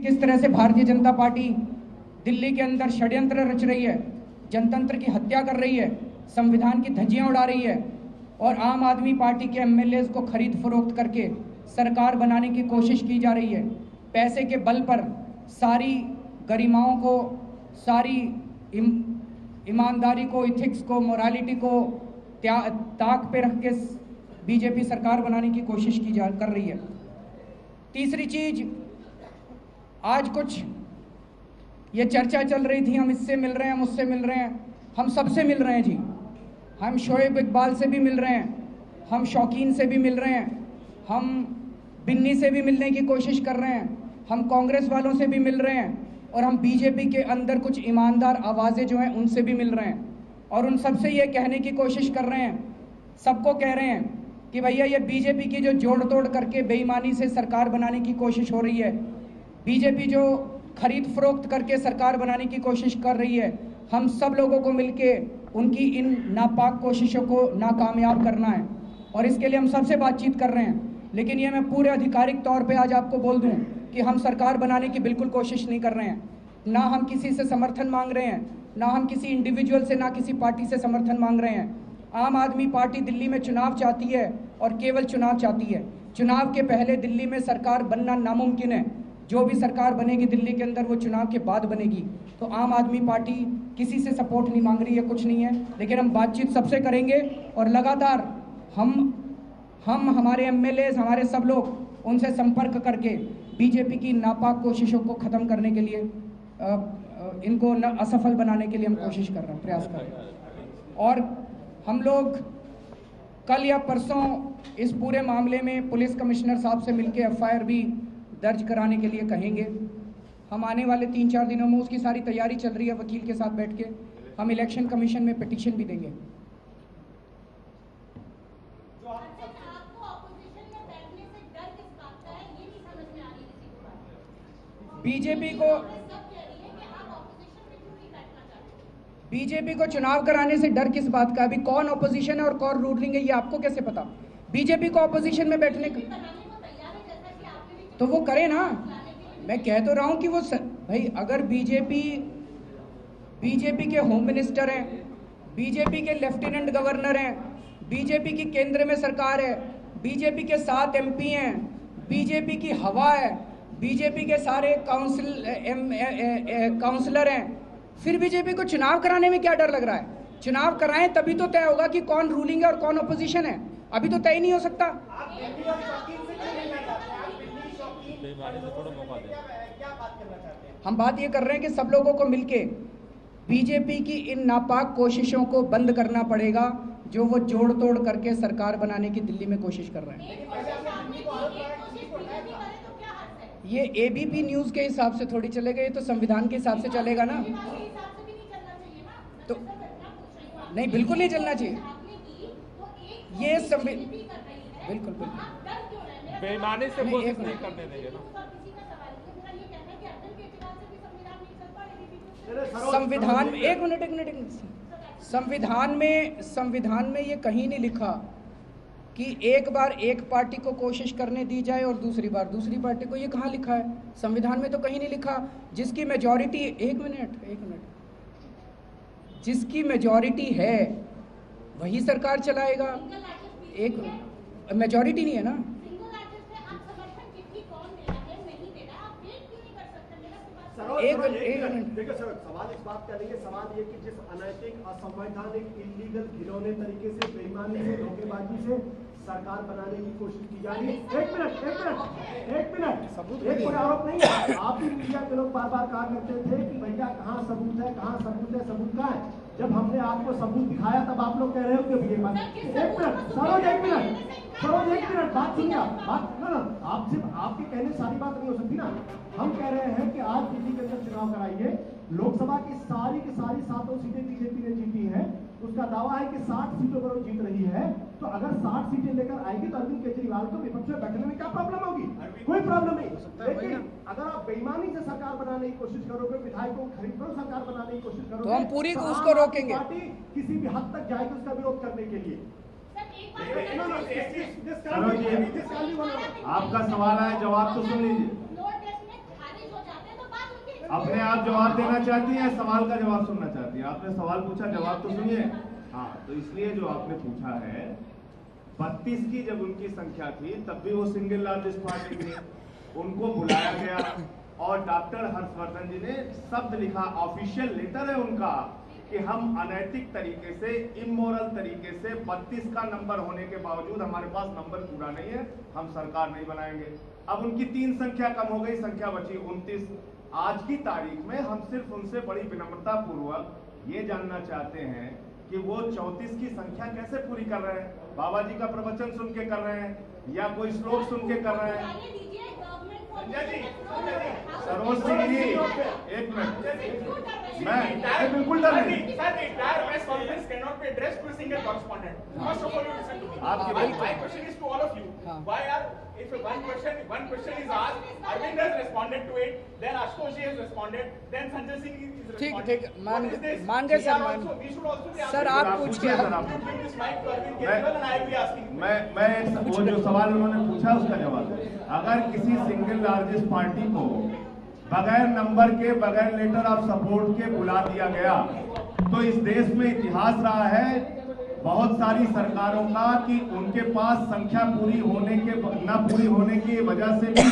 किस तरह से भारतीय जनता पार्टी दिल्ली के अंदर षड्यंत्र रच रही है, जनतंत्र की हत्या कर रही है, संविधान की धज्जियां उड़ा रही है और आम आदमी पार्टी के एमएलएज को खरीद फरोख्त करके सरकार बनाने की कोशिश की जा रही है। पैसे के बल पर सारी गरिमाओं को, सारी ईमानदारी को, इथिक्स को, मोरालिटी को ताक पे रख के बीजेपी सरकार बनाने की कोशिश कर रही है। तीसरी चीज, आज कुछ ये चर्चा चल रही थी, हम इससे मिल रहे हैं, हम उससे मिल रहे हैं। हम सबसे मिल रहे हैं जी। हम शोएब इकबाल से भी मिल रहे हैं, हम शौकीन से भी मिल रहे हैं, हम बिन्नी से भी मिलने की कोशिश कर रहे हैं, हम कांग्रेस वालों से भी मिल रहे हैं और हम बीजेपी के अंदर कुछ ईमानदार आवाज़ें जो हैं उनसे भी मिल रहे हैं और उन सबसे ये कहने की कोशिश कर रहे हैं, सबको कह रहे हैं कि भैया ये बीजेपी की जो जोड़ तोड़ करके बेईमानी से सरकार बनाने की कोशिश हो रही है, बीजेपी जो खरीद फरोख्त करके सरकार बनाने की कोशिश कर रही है, हम सब लोगों को मिलके उनकी इन नापाक कोशिशों को नाकामयाब करना है और इसके लिए हम सबसे बातचीत कर रहे हैं। लेकिन ये मैं पूरे आधिकारिक तौर पे आज आपको बोल दूं कि हम सरकार बनाने की बिल्कुल कोशिश नहीं कर रहे हैं। ना हम किसी से समर्थन मांग रहे हैं, ना हम किसी इंडिविजुअल से, ना किसी पार्टी से समर्थन मांग रहे हैं। आम आदमी पार्टी दिल्ली में चुनाव चाहती है और केवल चुनाव चाहती है। चुनाव के पहले दिल्ली में सरकार बनना नामुमकिन है। जो भी सरकार बनेगी दिल्ली के अंदर वो चुनाव के बाद बनेगी। तो आम आदमी पार्टी किसी से सपोर्ट नहीं मांग रही है, कुछ नहीं है, लेकिन हम बातचीत सबसे करेंगे और लगातार हम हमारे एमएलएज, हमारे सब लोग उनसे संपर्क करके बीजेपी की नापाक कोशिशों को ख़त्म करने के लिए, इनको असफल बनाने के लिए हम कोशिश कर रहे हैं, प्रयास कर रहे हैं। और हम लोग कल या परसों इस पूरे मामले में पुलिस कमिश्नर साहब से मिलकर एफआईआर भी दर्ज कराने के लिए कहेंगे। हम आने वाले 3-4 दिनों में उसकी सारी तैयारी चल रही है, वकील के साथ बैठ के हम इलेक्शन कमीशन में पिटीशन भी देंगे। बीजेपी को चुनाव कराने से डर किस बात का? अभी कौन ऑपोजिशन है और कौन रूलिंग है ये आपको कैसे पता? बीजेपी को ऑपोजिशन में बैठने का तो वो करे ना। मैं कह तो रहा हूं कि वो भाई, अगर बीजेपी के होम मिनिस्टर हैं, बीजेपी के लेफ्टिनेंट गवर्नर हैं, बीजेपी की केंद्र में सरकार है, बीजेपी के 7 एमपी हैं, बीजेपी की हवा है, बीजेपी के सारे काउंसलर हैं, फिर बीजेपी को चुनाव कराने में क्या डर लग रहा है? चुनाव कराएं तभी तो तय होगा कि कौन रूलिंग है और कौन अपोजिशन है। अभी तो तय नहीं हो सकता। हम बात ये कर रहे हैं कि सब लोगों को मिलके बीजेपी की इन नापाक कोशिशों को बंद करना पड़ेगा, जो वो जोड़ तोड़ करके सरकार बनाने की दिल्ली में कोशिश कर रहे हैं। ये एबीपी न्यूज के हिसाब से थोड़ी चलेगा, ये तो संविधान के हिसाब से चलेगा ना। तो नहीं, बिल्कुल नहीं चलना चाहिए ये बिल्कुल बेईमानी से कोशिश नहीं करने देंगे ना। संविधान में एक मिनट संविधान में ये कहीं नहीं लिखा कि एक बार एक पार्टी को कोशिश करने दी जाए और दूसरी बार दूसरी पार्टी को। ये कहाँ लिखा है? संविधान में तो कहीं नहीं लिखा। जिसकी मेजॉरिटी एक मिनट जिसकी मेजॉरिटी है वही सरकार चलाएगा। एक मेजॉरिटी नहीं है ना। एक मिनट देखिए सर, सवाल इस बात का नहीं है। सवाल ये कि जिस अनैतिक, असंवैधानिक, इलीगल, घिनौने तरीके से, बेईमानी से, धोखेबाजी से सरकार बनाने की कोशिश की जा रही है। एक मिनट सबूत, एक कोई आरोप नहीं है। आप भी मीडिया के लोग बार बार कहा करते थे कि भैया कहाँ सबूत है, कहाँ सबूत है, सबूत कहाँ है? जब हमने आपको सबूत दिखाया तब आप लोग कह रहे हो कि ये बात। सरोज एक मिनट बात सुनिए। बात ना आप सिर्फ आपके कहने सारी बात नहीं हो सकती ना। हम कह रहे हैं कि आज दिल्ली के अंदर चुनाव कराइए, लोकसभा की सारी 7 सीटें बीजेपी ने जीती हैं। उसका दावा है कि 60 सीटों पर वो जीत रही है। तो अगर 60 सीटें लेकर आएगी तो अरविंद केजरीवाल को विपक्ष में बैठने में क्या प्रॉब्लम होगी? कोई प्रॉब्लम नहीं। लेकिन अगर आप बेईमानी से सरकार बनाने की कोशिश करोगे, विधायकों को खरीद कर सरकार बनाने की कोशिश करोगे, तो हम पूरी उसको रोकेंगे। पार्टी किसी भी हद तक जाएगी उसका विरोध करने के लिए। आपका सवाल है, जवाब तो सुन लीजिए। अपने आप जवाब देना चाहती हैं, सवाल का जवाब सुनना चाहती हैं? आपने सवाल पूछा, जवाब तो सुनिए। हाँ, तो इसलिए जो आपने पूछा है, 32 की जब उनकी संख्या थी तब भी वो सिंगल लार्जेस्ट पार्टी थी, उनको बुलाया गया और डॉक्टर हर्षवर्धन जी ने शब्द लिखा, ऑफिशियल लेटर है उनका, कि हम अनैतिक तरीके से, इमोरल तरीके से 32 का नंबर होने के बावजूद हमारे पास नंबर पूरा नहीं है, हम सरकार नहीं बनाएंगे। अब उनकी 3 संख्या कम हो गई, संख्या बची 29। आज की तारीख में हम सिर्फ उनसे बड़ी विनम्रता पूर्वक ये जानना चाहते हैं कि वो 34 की संख्या कैसे पूरी कर रहे हैं? बाबा जी का प्रवचन सुन के कर रहे हैं या कोई श्लोक सुन के कर रहे हैं? सरोज सिंह जी, एक मिनट, मैं बिल्कुल डर नहीं। आपकी If one question is asked, Arvind has responded to it, then Ashutosh has responded, then Sanjay Singh is responded. ठीक, मान गए सर, सर आप पूछ के मैं वो जो सवाल उन्होंने पूछा उसका जवाब, अगर किसी सिंगल लार्जेस्ट पार्टी को बगैर नंबर के, बगैर लेटर ऑफ सपोर्ट के बुला दिया गया, तो इस देश में इतिहास रहा है बहुत सारी सरकारों का कि उनके पास संख्या पूरी होने के न पूरी होने की वजह से भी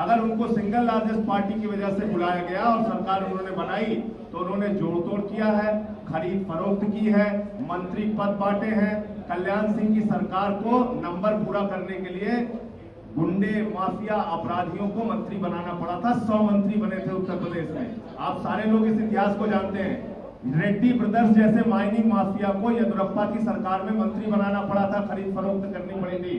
अगर उनको सिंगल लार्जेस्ट पार्टी की वजह से बुलाया गया और सरकार उन्होंने बनाई तो उन्होंने जोड़ तोड़ किया है, खरीद फरोख्त की है, मंत्री पद बांटे हैं। कल्याण सिंह की सरकार को नंबर पूरा करने के लिए गुंडे, माफिया, अपराधियों को मंत्री बनाना पड़ा था। 100 मंत्री बने थे उत्तर प्रदेश में। आप सारे लोग इस इतिहास को जानते हैं। रेड्डी ब्रदर्स जैसे माइनिंग माफिया को येदियुरप्पा की सरकार में मंत्री बनाना पड़ा था, खरीद फरोख्त करनी पड़ी थी।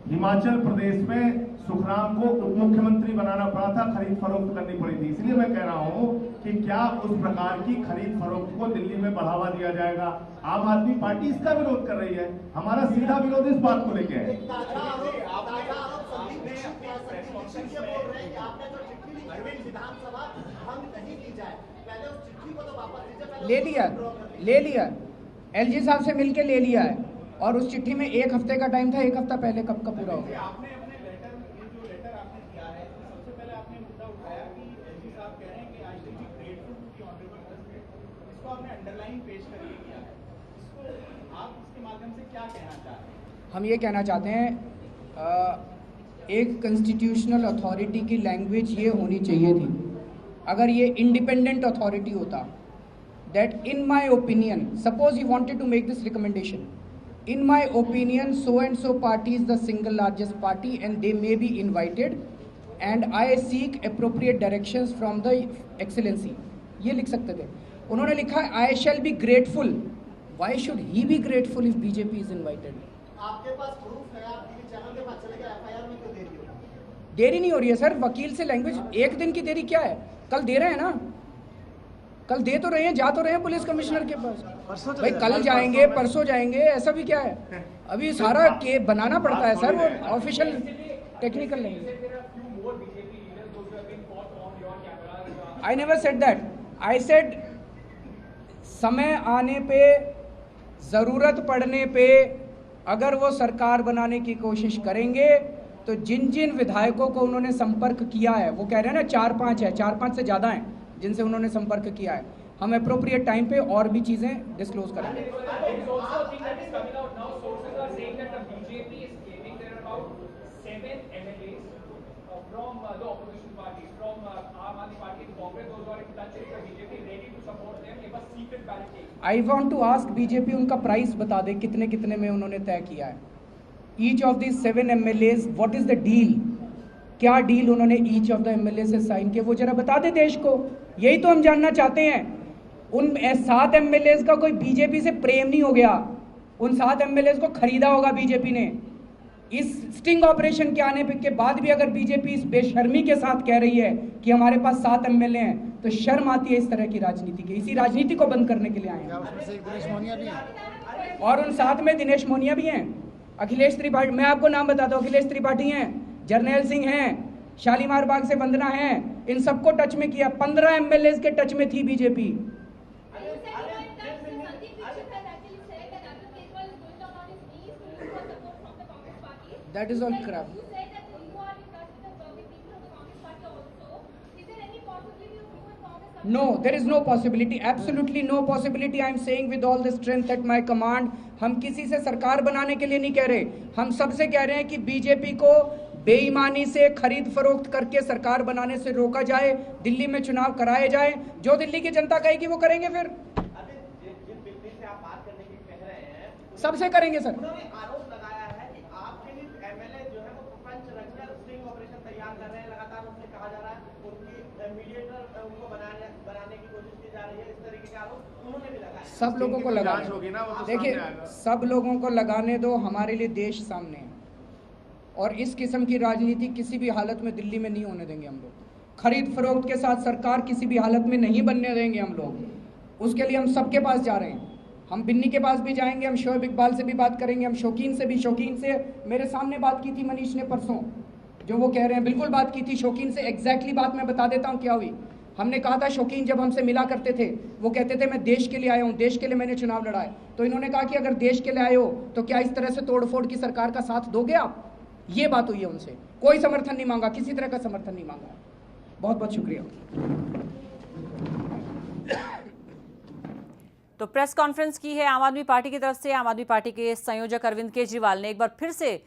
हिमाचल प्रदेश में सुखराम को उप मुख्यमंत्री बनाना पड़ा था, खरीद फरोख्त करनी पड़ी थी। इसलिए मैं कह रहा हूं कि क्या उस प्रकार की खरीद फरोख्त को दिल्ली में बढ़ावा दिया जाएगा? आम आदमी पार्टी इसका विरोध कर रही है। हमारा सीधा विरोध इस बात को लेकर है। ले लिया एलजी साहब से मिलके ले लिया है, और उस चिट्ठी में 1 हफ्ते का टाइम था, 1 हफ्ता पहले कब का पूरा हो गया? आपने अपने लेटर, ये जो लेटर आपने दिया है, सबसे पहले आपने मुद्दा उठाया कि एलजी साहब कह रहे हैं कि I will be grateful to the honourable president. इसको आपने अंडरलाइन पेश करके किया है, इसको आप इसके माध्यम से क्या कहना चाहते हैं? हम ये कहना चाहते हैं, एक कॉन्स्टिट्यूशनल अथॉरिटी की लैंग्वेज ये होनी चाहिए थी। अगर ये इंडिपेंडेंट अथॉरिटी होता, that in my opinion, suppose he wanted to make this recommendation, in my opinion so and so party is the single largest party and they may be invited and I seek appropriate directions from the excellency, ये लिख सकते थे। उन्होंने लिखा I shall be grateful। Why should he be grateful if BJP is invited? आपके पास proof है, आप TV channel के पास चले गए, एफआईआर में क्यों देरी हो रही है? देरी नहीं हो रही है सर, वकील से लैंग्वेज, 1 दिन की देरी क्या है? कल दे रहे हैं ना, कल दे तो रहे हैं, जा तो रहे हैं पुलिस कमिश्नर के पास। भाई कल जाएंगे, परसों जाएंगे, ऐसा भी क्या है? अभी सारा के बनाना पड़ता है सर, वो official technical language. I never said that. I said समय आने पे, जरूरत पड़ने पे अगर वो सरकार बनाने की कोशिश करेंगे तो जिन जिन विधायकों को उन्होंने संपर्क किया है, वो कह रहे हैं ना 4-5 है, 4-5 से ज़्यादा हैं जिनसे उन्होंने संपर्क किया है, हम अप्रोप्रिएट टाइम पे और भी चीज़ें डिस्क्लोज करेंगे। I want to ask BJP, उनका प्राइस बता दे कितने कितने में उन्होंने तय किया है। Each of the 7 MLAs, what is the deal? क्या डील उन्होंने ईच ऑफ द एमएलए से साइन किया, वो जरा बता दे देश को। यही तो हम जानना चाहते हैं। उन 7 एमएलए का कोई बीजेपी से प्रेम नहीं हो गया, उन 7 एमएलए को खरीदा होगा बीजेपी ने। इस स्टिंग ऑपरेशन के आने के बाद भी अगर बीजेपी इस बेशर्मी के साथ कह रही है कि हमारे पास 7 एमएलए हैं, तो शर्म आती है इस तरह की राजनीति की। इसी राजनीति को बंद करने के लिए आए हैं। और उन 7 में दिनेश मोनिया भी हैं, अखिलेश त्रिपाठी, मैं आपको नाम बताता हूँ, अखिलेश त्रिपाठी हैं, जर्नैल सिंह हैं, शालीमार बाग से वंदना हैं, इन सबको टच में किया। 15 एमएलए के टच में थी BJP. That is all crap. You said that you are in touch with the people of the Congress party also. Is there any possibility of you and Congress No, there is no possibility, absolutely no possibility. I am saying with all the strength at my command, हम किसी से सरकार बनाने के लिए नहीं कह रहे, हम सबसे कह रहे हैं कि बीजेपी को बेईमानी से खरीद फरोख्त करके सरकार बनाने से रोका जाए, दिल्ली में चुनाव कराए जाए, जो दिल्ली की जनता कहेगी वो करेंगे। फिर जिन बिल से आप बात करने की कह रहे हैं, सबसे करेंगे सर। उन्होंने आरोप लगाया है कि आपके लिए एमएलए जो है वो प्रपंच रचना स्टिंग ऑपरेशन तैयार कर रहे हैं, लगातार उनसे कहा जा रहा है, उनकी मीडिएटर उनको बनाने की कोशिश की जा रही है, इस तरीके के आरोप उन्होंने भी लगाया। सब लोगों को लगाने होगी ना, वो तो देखिए, सामने आएगा। सब लोगों को लगाने दो, हमारे लिए देश सामने है और इस किस्म की राजनीति किसी भी हालत में दिल्ली में नहीं होने देंगे हम लोग। खरीद फरोख्त के साथ सरकार किसी भी हालत में नहीं बनने देंगे हम लोग। उसके लिए हम सबके पास जा रहे हैं, हम बिन्नी के पास भी जाएंगे, हम शोएब इकबाल से भी बात करेंगे, हम शौकीन से मेरे सामने बात की थी मनीष ने परसों, जो वो कह रहे हैं बिल्कुल बात की थी शौकीन से। एग्जैक्टली बात मैं बता देता हूँ क्या हुई। हमने कहा था शौकीन जब हमसे मिला करते थे वो कहते थे मैं देश के लिए आया हूँ, देश के लिए मैंने चुनाव लड़ा है। तो इन्होंने कहा कि अगर देश के लिए आए हो तो क्या इस तरह से तोड़फोड़ की सरकार का साथ दोगे आप? ये बात हुई है उनसे, कोई समर्थन नहीं मांगा, किसी तरह का समर्थन नहीं मांगा। बहुत बहुत शुक्रिया। तो प्रेस कॉन्फ्रेंस की है आम आदमी पार्टी की तरफ से। आम आदमी पार्टी के संयोजक अरविंद केजरीवाल ने एक बार फिर से